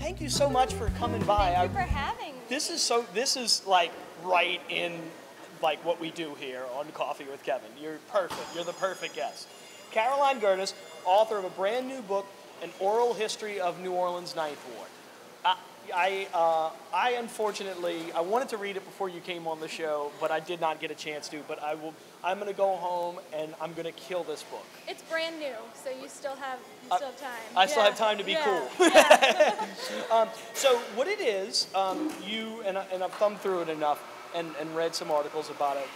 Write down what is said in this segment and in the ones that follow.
thank you so much for coming by. Thank you for having me. This is like right in like what we do here on Coffee with Kevin. You're perfect. You're the perfect guest. Caroline Gerdes, author of a brand new book, An Oral History of New Orleans Ninth Ward. I unfortunately, I wanted to read it before you came on the show, but I did not get a chance to. But I'm going to go home and I'm going to kill this book. It's brand new, so you still have time. I still have time to be cool. Yeah. So what it is, you and I've thumbed through it enough and read some articles about it.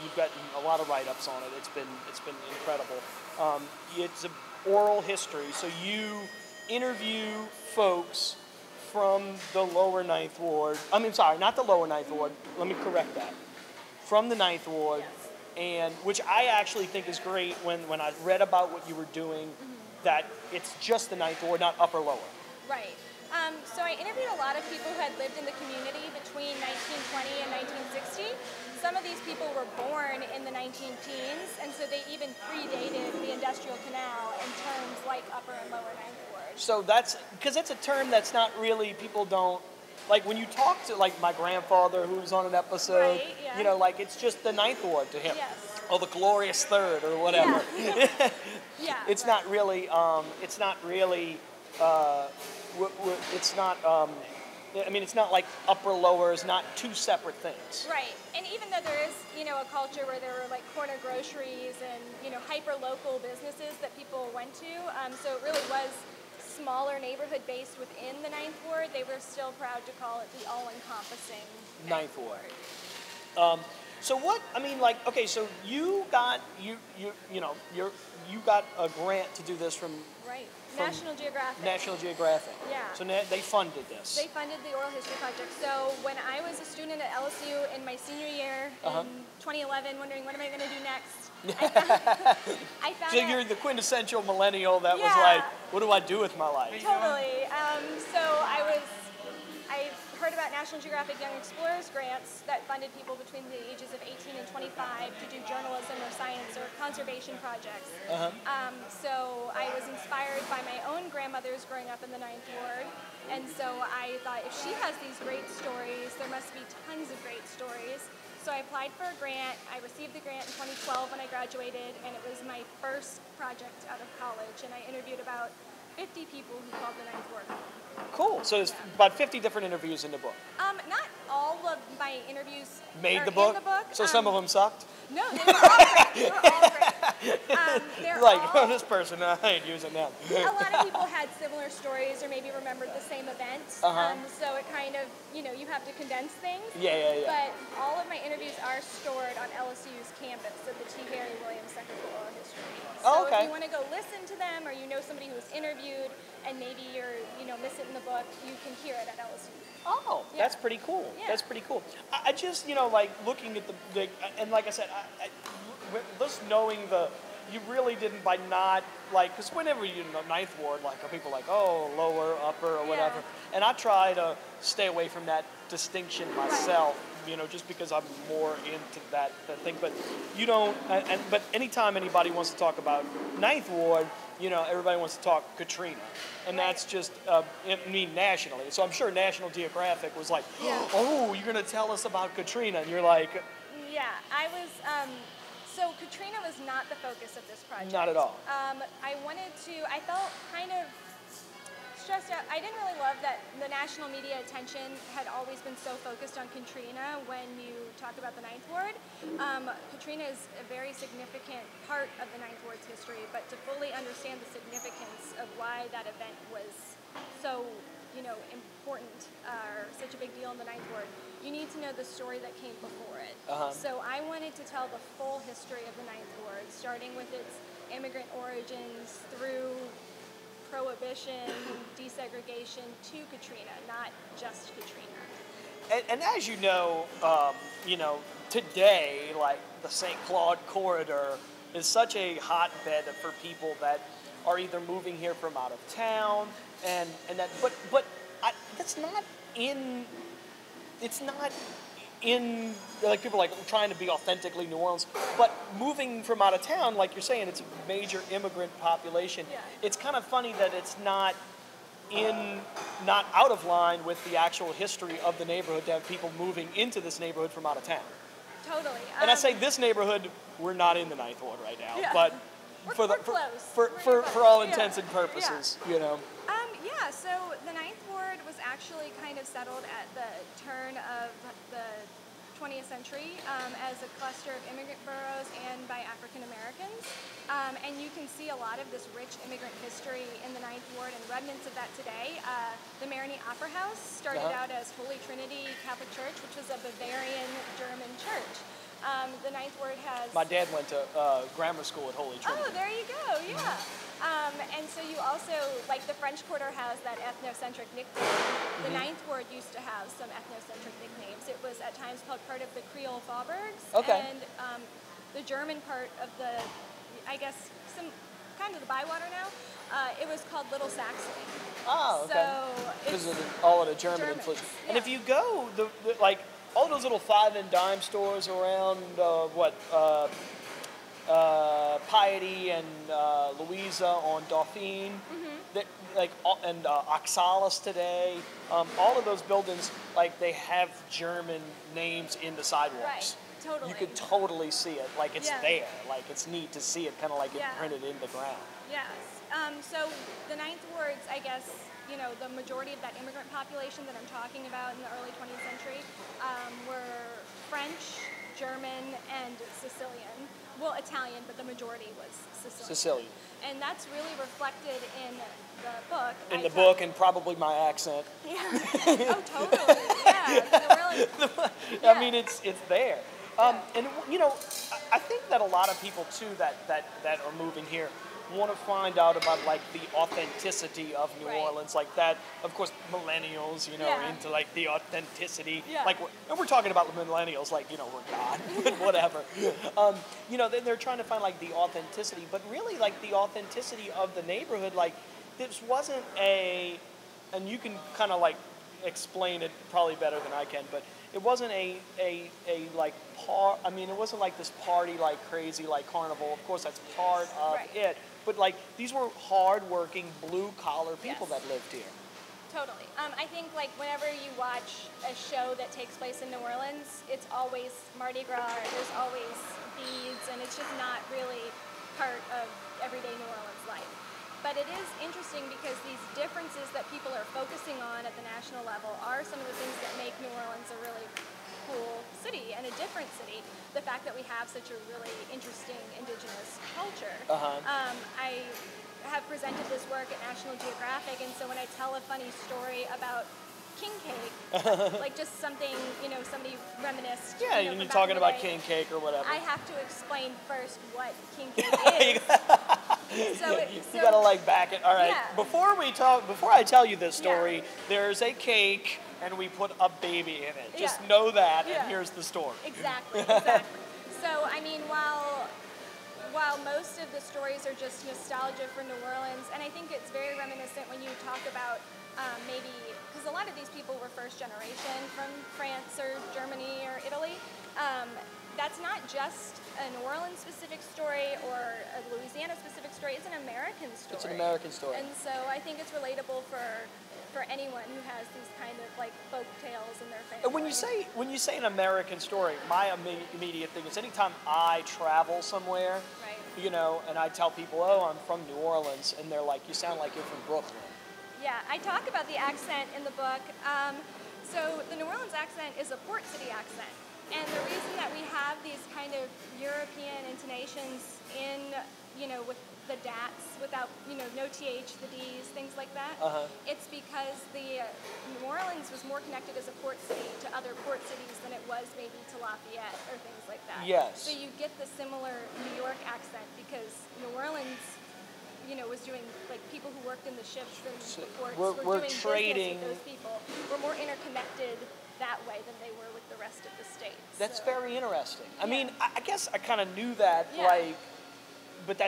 You've gotten a lot of write-ups on it. It's been incredible. It's an oral history, so you interview folks from the lower Ninth Ward. I mean, sorry, not the lower Ninth Ward. Let me correct that. From the Ninth Ward, and which I actually think is great when I read about what you were doing, that it's just the Ninth Ward, not upper lower. Right. So I interviewed a lot of people who had lived in the community between 1920 and 1960. Some of these people were born in the 19-teens, and so they even predated the Industrial Canal in terms like upper and lower Ninth Ward. So that's, because it's a term that's not really, people don't, like when you talk to like my grandfather who was on an episode, right, yeah. you know, like it's just the Ninth Ward to him. Yes. Or the glorious third or whatever. Yeah. Yeah, it's, right. not really, it's not really, it's not, I mean, it's not like upper, lower is not two separate things. Right, and even though there is, a culture where there were like corner groceries and, hyper-local businesses that people went to, so it really was smaller neighborhood based within the Ninth Ward, they were still proud to call it the all-encompassing Ninth Ward. So what, I mean, like, okay, so you got, you got a grant to do this from... Right. National Geographic. National Geographic. Yeah. So they funded this. They funded the Oral History Project. So when I was a student at LSU in my senior year in 2011, wondering what am I going to do next, I found so you're the quintessential millennial that was like, what do I do with my life? Totally. So I heard about National Geographic Young Explorers grants that funded people between the ages of 18 and 25 to do journalism or science or conservation projects. So I was inspired by my own grandmother's growing up in the Ninth Ward, and so I thought if she has these great stories, there must be tons of great stories. So I applied for a grant. I received the grant in 2012 when I graduated, and it was my first project out of college, and I interviewed about 50 people who called the Ninth Ward home. Cool. So there's about 50 different interviews in the book. Not all of my interviews made are the book. In the book. So some of them sucked. No, they were all great. They were all great. Like, oh, this person, I ain't using them. A lot of people had similar stories or maybe remembered the same event. So it kind of, you have to condense things. Yeah. But all of my interviews are stored on LSU's campus at the T. Harry Williams Center for Oral History. So if you want to go listen to them, or you know somebody who was interviewed and maybe you're, miss it in the book, you can hear it at LSU. Oh, yeah. That's pretty cool. Yeah. That's pretty cool. I just, like looking at the and like I said, just knowing you really didn't by not, like, because whenever you're in the Ninth Ward, like, are people like, oh, lower, upper, or whatever. Yeah. And I try to stay away from that distinction myself, just because I'm more into that thing. But you don't, but anytime anybody wants to talk about Ninth Ward, everybody wants to talk Katrina. And that's just, nationally. So I'm sure National Geographic was like, oh, you're going to tell us about Katrina. And you're like... Yeah, I was... So Katrina was not the focus of this project. Not at all. I felt kind of stressed out. I didn't really love that the national media attention had always been so focused on Katrina when you talk about the Ninth Ward. Katrina is a very significant part of the Ninth Ward's history, but to fully understand the significance of why that event was so, important, or such a big deal in the Ninth Ward, you need to know the story that came before it. So I wanted to tell the full history of the Ninth Ward, starting with its immigrant origins through Prohibition, desegregation to Katrina, not just Katrina. And as you know, today, like the St. Claude Corridor is such a hotbed for people that are either moving here from out of town, and that, but that's not in. It's not in, like, people like trying to be authentically New Orleans, but moving from out of town, like you're saying, it's a major immigrant population. Yeah. It's kind of funny that it's not not out of line with the actual history of the neighborhood to have people moving into this neighborhood from out of town. Totally. And I say this neighborhood, we're not in the Ninth Ward right now, Yeah. but We're close. for all intents and purposes, you know. Yeah, so the Ninth Ward was actually kind of settled at the turn of the 20th century as a cluster of immigrant boroughs and by African Americans. And you can see a lot of this rich immigrant history in the Ninth Ward and remnants of that today. The Marigny Opera House started out as Holy Trinity Catholic Church, which was a Bavarian German church. The Ninth Ward has... My dad went to grammar school at Holy Trinity. Oh, there you go, yeah. And so you also, like the French Quarter has that ethnocentric nickname. The Ninth Ward used to have some ethnocentric nicknames. It was at times called part of the Creole Faubourgs. Okay. And the German part of the, I guess, some kind of the Bywater now, it was called Little Saxony. Oh, okay. So because of all of the German influence. Yeah. And if you go, like, all those little 5 and dime stores around, Piety and Louisa on Dauphine, and Oxalis today, all of those buildings, like, they have German names in the sidewalks. Right, totally. You could totally see it, like it's Yeah. there, like it's neat to see it, kind of like it Yeah. printed in the ground. Yes. So the Ninth Ward's, I guess, you know, the majority of that immigrant population that I'm talking about in the early 20th century were French, German, and Sicilian. Well, Italian, but the majority was Sicilian. Sicilian. And that's really reflected in the book. In the book, and probably my accent. Yeah. Oh, totally. Yeah. Really, I mean, it's there. And you know, I think that a lot of people too that are moving here want to find out about like the authenticity of New Orleans, like that. Of course, millennials, you know, are into like the authenticity. Yeah. Like, and we're talking about millennials, like, you know, we're God, but whatever. You know, they're trying to find like the authenticity, but really like the authenticity of the neighborhood. Like, this wasn't and you can kind of like explain it probably better than I can, but it wasn't a like I mean, it wasn't like this party like crazy like carnival. Of course, that's part of it, but like these were hard-working blue collar people that lived here. Totally. I think like whenever you watch a show that takes place in New Orleans, it's always Mardi Gras. There's always beads, and it's just not really part of everyday New Orleans life. But it is interesting because these differences that people are focusing on at the national level are some of the things that make New Orleans a really cool city and a different city. The fact that we have such a really interesting indigenous culture. I have presented this work at National Geographic, and so when I tell a funny story about king cake, like just something, you know, somebody reminisced. Yeah, you know, you're talking about king cake or whatever. I have to explain first what king cake is. So you gotta like back it. All right. Yeah. Before I tell you this story, there's a cake and we put a baby in it. Just know that, and here's the story. Exactly. So I mean, while most of the stories are just nostalgia for New Orleans, and I think it's very reminiscent when you talk about maybe, because a lot of these people were first generation from France or Germany or Italy. That's not just a New Orleans specific story or a Louisiana specific story. It's an American story. It's an American story. And so I think it's relatable for anyone who has these kind of like folk tales in their family. And when you say an American story, my immediate thing is anytime I travel somewhere, you know, and I tell people, oh, I'm from New Orleans, and they're like, you sound like you're from Brooklyn. Yeah, I talk about the accent in the book. So the New Orleans accent is a port city accent. And the reason that we have these kind of European intonations in, you know, with the dats, without, you know, no th, the d's, things like that, it's because the New Orleans was more connected as a port city to other port cities than it was maybe to Lafayette or things like that. Yes. So you get the similar New York accent because New Orleans, you know, was doing, like, people who worked in the ships and the ports were doing trading business with those people. We're more interconnected that way than they were with the rest of the states. That's very interesting. I mean, I guess I kind of knew that, like, but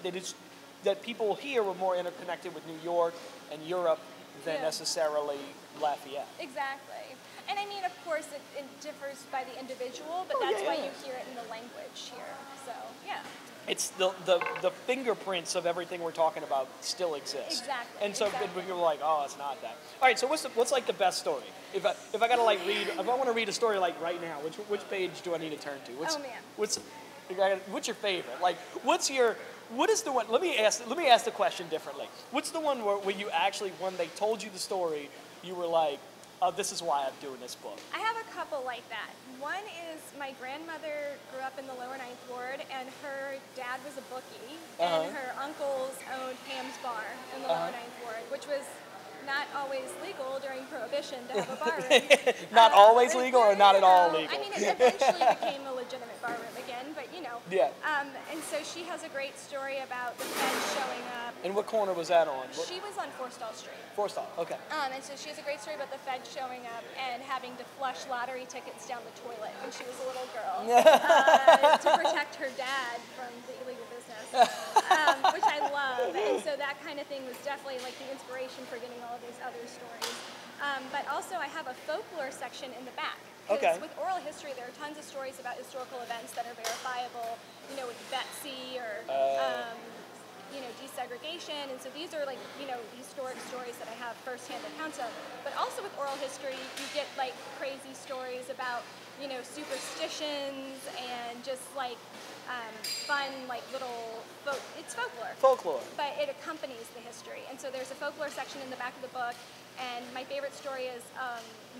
it is that people here were more interconnected with New York and Europe than necessarily Lafayette. Exactly. And I mean, of course, it differs by the individual, but that's why you hear it in the language here. So, yeah. it's the fingerprints of everything we're talking about still exist. Exactly. And so exactly. people are like, oh, it's not that. All right. So what's like the best story? If I gotta like read, if I want to read a story like right now, which page do I need to turn to? Oh man. What's your favorite? Like, what is the one? Let me ask the question differently. What's the one where you actually, when they told you the story, you were like, oh, this is why I'm doing this book? I have a couple like that. One is my grandmother grew up in the lower Ninth Ward, and her dad was a bookie, and her uncles owned Ham's Bar in the lower Ninth Ward, which was not always legal during Prohibition to have a bar room. Not always legal or not at all legal? I mean, it eventually became a legitimate bar room again, but you know. Yeah. And so she has a great story about the feds showing up. And what corner was that on? She was on Forstall Street. Forstall, okay. And so she has a great story about the feds showing up and having to flush lottery tickets down the toilet when she was a little girl to protect her dad from the illegal business, which I love. And so that kind of thing was definitely like the inspiration for getting all of these other stories. But also I have a folklore section in the back. Okay. With oral history, there are tons of stories about historical events that are verifiable, you know, with Betsy or, you know, desegregation. And so these are like, you know, historic stories that I have firsthand accounts of. But also with oral history, you get like crazy stories about, you know, superstitions and just like fun, like little, it's folklore. Folklore. But it accompanies the history. And so there's a folklore section in the back of the book. And my favorite story is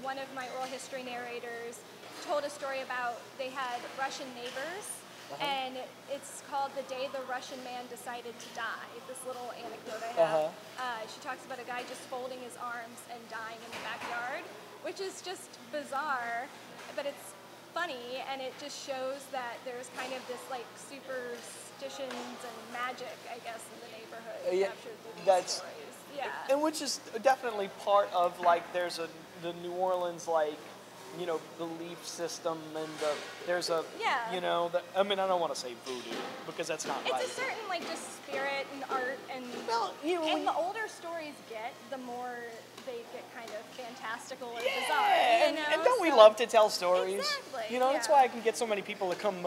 one of my oral history narrators told a story about they had Russian neighbors, and it's called The Day the Russian Man Decided to Die, this little anecdote I have. She talks about a guy just folding his arms and dying in the backyard, which is just bizarre, but it's funny, and it just shows that there's kind of this like superstitions and magic, I guess, in the neighborhood captured through these stories. Yeah. And which is definitely part of like the New Orleans like, you know, belief system, and there's a you know, I mean, I don't want to say voodoo because that's not right. It's a certain like just spirit and art and and the older stories get, the more they get kind of fantastical or bizarre. You know? And don't we love to tell stories? Exactly. You know, that's why I can get so many people to come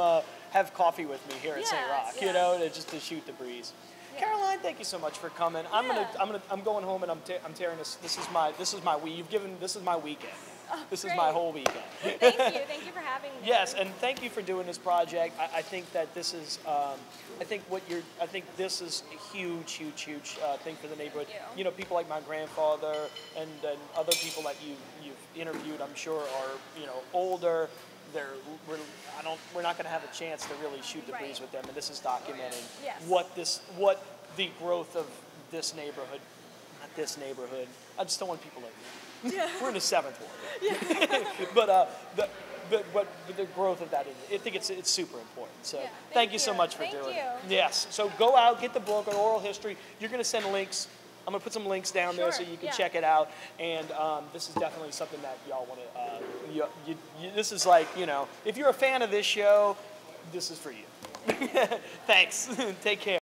have coffee with me here at St. Rock. You know, just to shoot the breeze. Caroline, thank you so much for coming. I'm going home and I'm tearing this. This is my week. This is my weekend. This is my whole weekend. Well, thank you for having me. Yes, and thank you for doing this project. I think that this is, I think this is a huge thing for the neighborhood. You know, people like my grandfather and other people that you've interviewed, I'm sure, are, you know, older. We're not going to have a chance to really shoot the breeze with them, and this is documenting what the growth of this neighborhood, not this neighborhood. I just don't want people to. We're in the 7th ward. but the growth of that, I think it's super important. So thank you so much for doing it. Yes. So go out, get the book on oral history. You're going to send links. I'm going to put some links down there so you can check it out. And this is definitely something that y'all want to, this is like, you know, if you're a fan of this show, this is for you. Thanks. Take care.